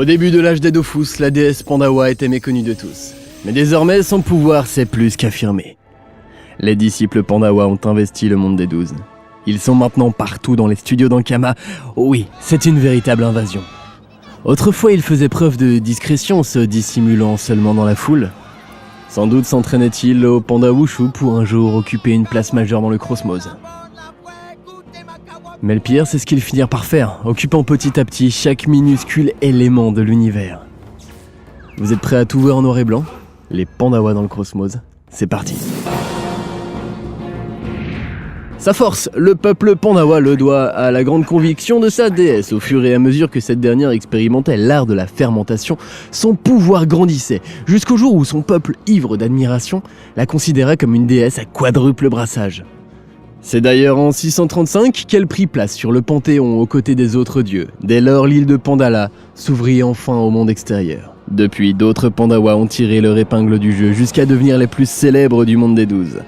Au début de l'âge des Dofus, la déesse Pandawa était méconnue de tous. Mais désormais, son pouvoir s'est plus qu'affirmé. Les disciples Pandawa ont investi le monde des 12. Ils sont maintenant partout dans les studios d'Ankama. Oh oui, c'est une véritable invasion. Autrefois, ils faisaient preuve de discrétion, se dissimulant seulement dans la foule. Sans doute s'entraînait-il au Panda Wushu pour un jour occuper une place majeure dans le Cosmos. Mais le pire, c'est ce qu'ils finirent par faire, occupant petit à petit chaque minuscule élément de l'univers. Vous êtes prêts à tout voir en noir et blanc? Les Pandawa dans le Cosmos, c'est parti. Sa force, le peuple Pandawa le doit à la grande conviction de sa déesse. Au fur et à mesure que cette dernière expérimentait l'art de la fermentation, son pouvoir grandissait, jusqu'au jour où son peuple, ivre d'admiration, la considéra comme une déesse à quadruple brassage. C'est d'ailleurs en 635 qu'elle prit place sur le Panthéon aux côtés des autres dieux. Dès lors, l'île de Pandala s'ouvrit enfin au monde extérieur. Depuis, d'autres Pandawa ont tiré leur épingle du jeu jusqu'à devenir les plus célèbres du monde des 12.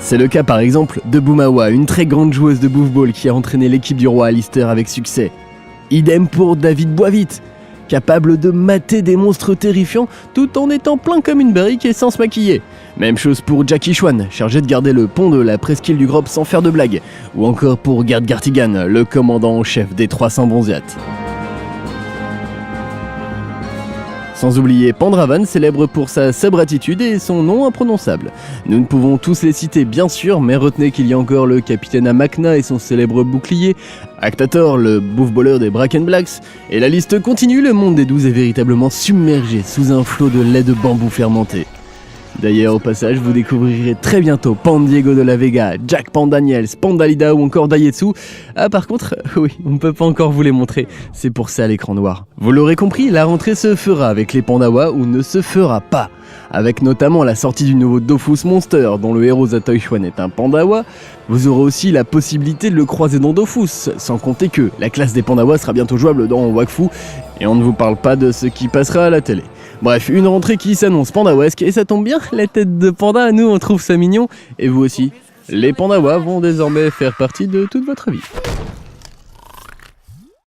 C'est le cas par exemple de Bumawa, une très grande joueuse de bouffe-ball qui a entraîné l'équipe du roi Alistair avec succès. Idem pour David Boivit, capable de mater des monstres terrifiants tout en étant plein comme une barrique et sans se maquiller. Même chose pour Jackie Chwan, chargé de garder le pont de la presqu'île du Grob sans faire de blagues. Ou encore pour Gerd Gartigan, le commandant en chef des 300 Bonziates. Sans oublier Pandravan, célèbre pour sa sobre attitude et son nom imprononçable. Nous ne pouvons tous les citer bien sûr, mais retenez qu'il y a encore le capitaine Amakna et son célèbre bouclier, Actator, le bouffe-balleur des Bracken Blacks, et la liste continue, le monde des 12 est véritablement submergé sous un flot de lait de bambou fermenté. D'ailleurs, au passage, vous découvrirez très bientôt Pan Diego de la Vega, Jack Pan Daniels, Pandalida ou encore Daietsu. Ah, par contre, oui, on ne peut pas encore vous les montrer, c'est pour ça l'écran noir. Vous l'aurez compris, la rentrée se fera avec les Pandawa ou ne se fera pas. Avec notamment la sortie du nouveau Dofus Monster, dont le héros Zatoichi Chwan est un Pandawa, vous aurez aussi la possibilité de le croiser dans Dofus, sans compter que la classe des Pandawa sera bientôt jouable dans Wakfu, et on ne vous parle pas de ce qui passera à la télé. Bref, une rentrée qui s'annonce pandawesque, et ça tombe bien, la tête de panda, nous on trouve ça mignon, et vous aussi. Les Pandawa vont désormais faire partie de toute votre vie.